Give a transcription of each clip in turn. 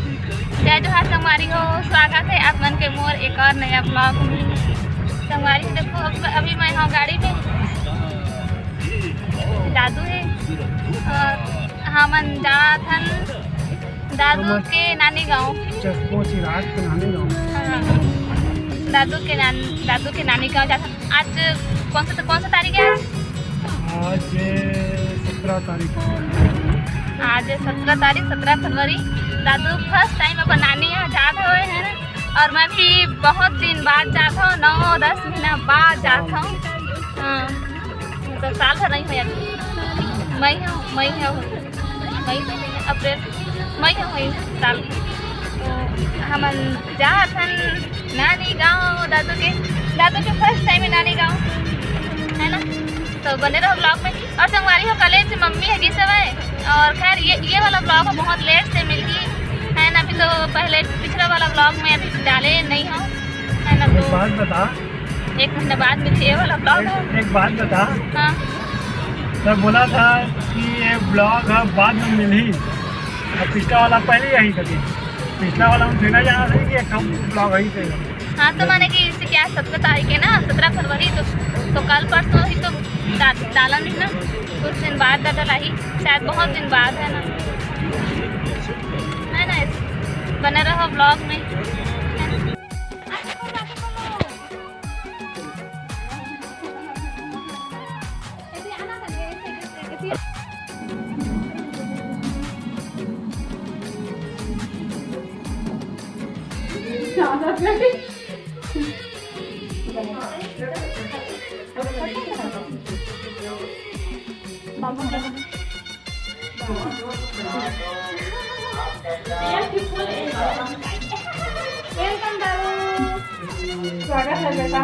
जय जोहार संगवारी हो, स्वागत है आप मन के मोर एक और नया ब्लॉग में। संगवारी देखो अभी मैं हूँ गाड़ी में, दादू है और हमन जाथन दादू के नानी गाँव। दादू के नानी गाँव जाथन। आज कौन सा तारीख है? आज 17 तारीख। आज 17 तारीख 17 फरवरी। दादू फर्स्ट टाइम अपन नानी यहाँ जात हुए हैं ना, और मैं भी बहुत दिन बाद जाता हूँ, 9-10 महीना बाद जाता हूँ। तो साल भर नहीं हुआ, मई अप्रैल मई हुई साल। तो हम जात हन नानी गाँव, दादू के फर्स्ट टाइम है नानी गाँव, है ना। तो बने रहो ब्लॉग में। और संगवारी हो कॉलेज से मम्मी है सब है। और खैर ये वाला ब्लॉग बहुत लेट से मिल गई है ना, अभी तो पहले पिछला वाला ब्लॉग में अभी डाले नहीं हो, है ना। तो बात बता, 1 महीने बाद में ये वाला ब्लॉग है। एक बात बता। हाँ, तो बोला था कि ये ब्लॉग बाद में मिली, और पिछला वाला पहले यही करी। पिछला वाला हम फिर जाना था कि एक ब्लॉग ही थे। हाँ, तो माने कि इसे क्या 17 तारीख है ना, 17 फरवरी। तो कल परसों ही तो डाला नहीं ना, कुछ दिन बाद डाला ही, शायद बहुत दिन बाद, है ना। बने रहो ब्लॉग में। वेलकम दारू, स्वागत है बेटा।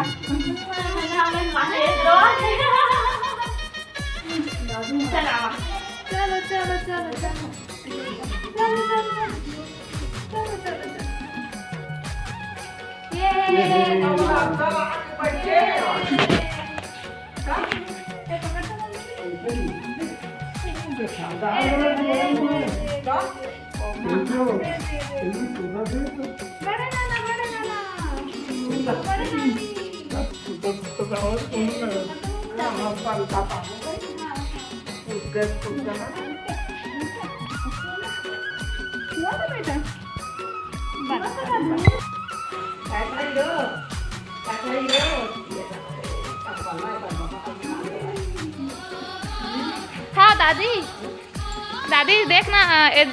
हाँ दादी देखना,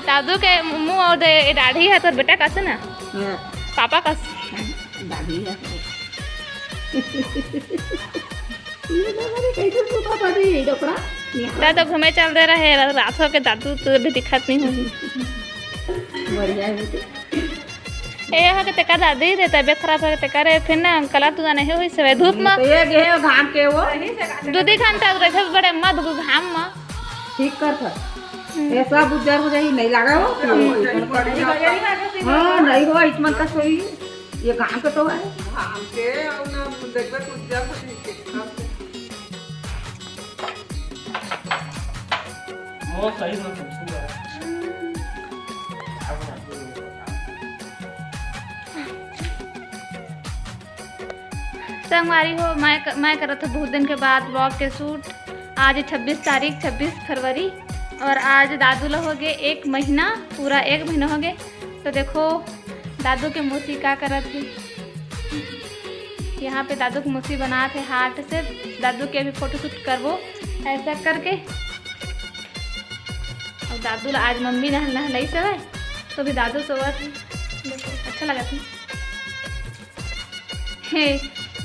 दादू के मुंह और दाढ़ी है तो बेटा कैसे ना, पापा का दाढ़ी है। दादा घूमे चल दे रहे रात हो के, दादू तो भी दिखत नहीं होगी। ये के तेका दादी रे तबियत खराब है, तेका रे फिर ना कला तू जाने हुई से धूप में ये गे घाम के वो दूधी घंटा रहे बड़े मत घाम में ठीक कर था। ये सब उजर हो जाई, नहीं लगा वो। हां नहीं हो इतना का सोई, ये घाम के तो है घाम के और ना देखबे उजर हो जाई। वो सही ना सुन संगवारी हो। मैं करत हूँ बहुत दिन के बाद ब्लॉग के शूट। आज 26 फरवरी, और आज दादू ला हो गए 1 महीना, पूरा 1 महीना हो गए। तो देखो दादू के मूसी का करत थे, यहाँ पे दादू की मूसी बना थे हाथ से। दादू के अभी फोटो शूट करवो ऐसा करके। और दादू ला आज मम्मी नहलाई सब है, तो भी दादू सोवत है। देखो अच्छा लगा था।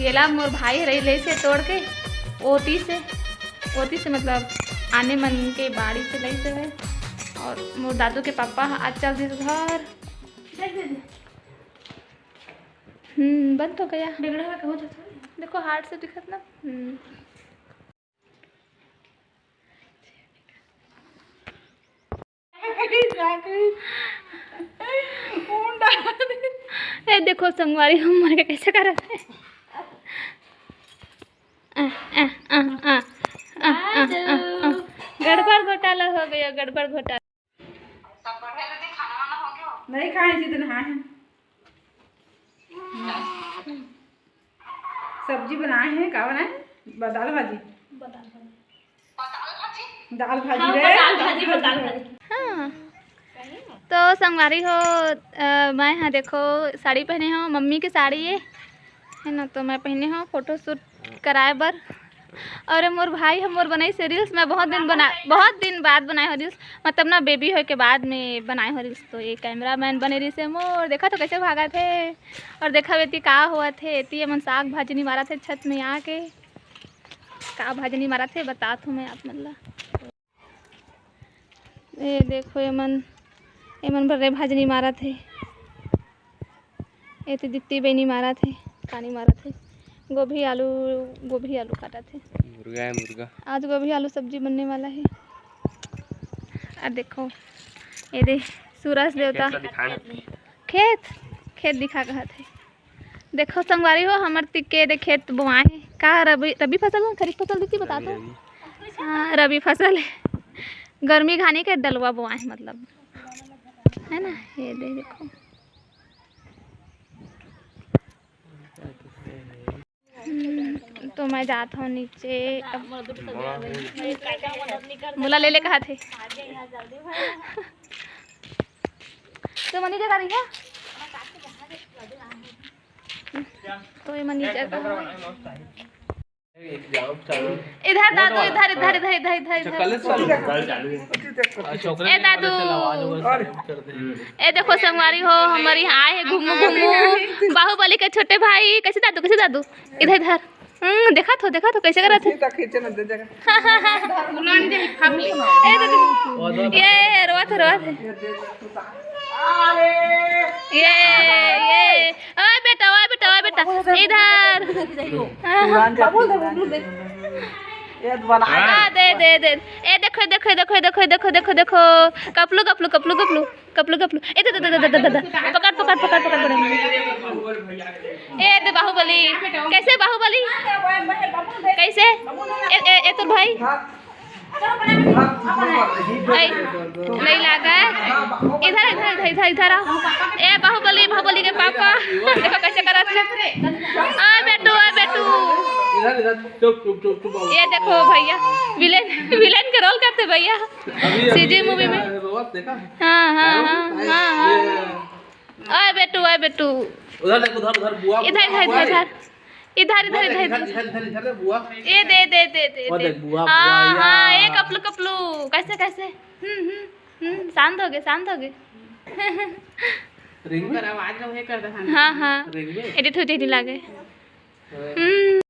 ये ला मोर भाई रही ले से तोड़ के ओती से मतलब आने मन के बाड़ी से लई से है। और मोर दादू के पापा आज चल दिस घर। बंद हो गया, बिगड़ा हुआ हो जाता। देखो हार्ट से दिखत ना। ए देखो संगवारी हम मर के कैसे कर रहे हैं। गड़बड़ घोटाला हो गया, गड़बड़ घोटाला। नहीं खाए जितने हाँ हैं सब्जी बनाए हैं क्या बनाए दाल भाजी दाल भाजी रे दाल भाजी हाँ तो संगवारी हो मैं यहाँ देखो साड़ी पहने हो मम्मी की साड़ी है ना तो मैं पहने हो फोटो शूट कराए बर और मोर भाई हम मोर बनाई से रील्स मैं बहुत दिन बाद बनाए हो रील्स मतलब ना बेबी हो के बाद में बनाए हो रील्स। तो ये कैमरा मैन बने रही से मोर देखा तो कैसे भागा थे और देखा बेती का हुआ थे इतनी मन साग भाजनी मारा थे छत में आके का भाजनी मारा थे बता थू मैं आप मतलब ये देखो एमन भरे भाजनी मारा थे ये तो दित्ती बेनी मारा थे पानी मारा थे गोभी आलू काटा थे मुर्गा आज गोभी आलू सब्जी बनने वाला है। और देखो ये दे सूरज देवता खेत दिखा कहा थे देखो संगवारी हो हमार तिक्के दे खेत बुआए हैं का रबी फसल है खरीफ फसल देती बता दो। हाँ रबी फसल है गर्मी घानी के डलवा बुआए हैं मतलब है ना। ये देखो तो मैं जाता हूँ नीचे मुला ले कहा थे तो मनी जगह रही है तो ये मनी जगह इधर दादू इधर ए दादू ए देखो संगवारी हो हमारी आए है घूमू बाहुबली के छोटे भाई कैसे दादू इधर देखा तो कैसे करा थे ये रोआ थे ये ओए बेटा इधर दे ए देखो कपलू ए दे पकड़ ए दे बाहुबली कैसे ए तो भाई नहीं लगा इधर ए बाहुबली के पापा देखो कैसे करा थे बेटू ये देखो भैया विलेन के रोल करते भैया सीजी मूवी में। हाँ बेटू उधर बुआ इधर ये दे हाँ ये कपलू कैसे शांत हो गए रिंग पर आवाज में कर दे हाँ एडिट हो जाए लागे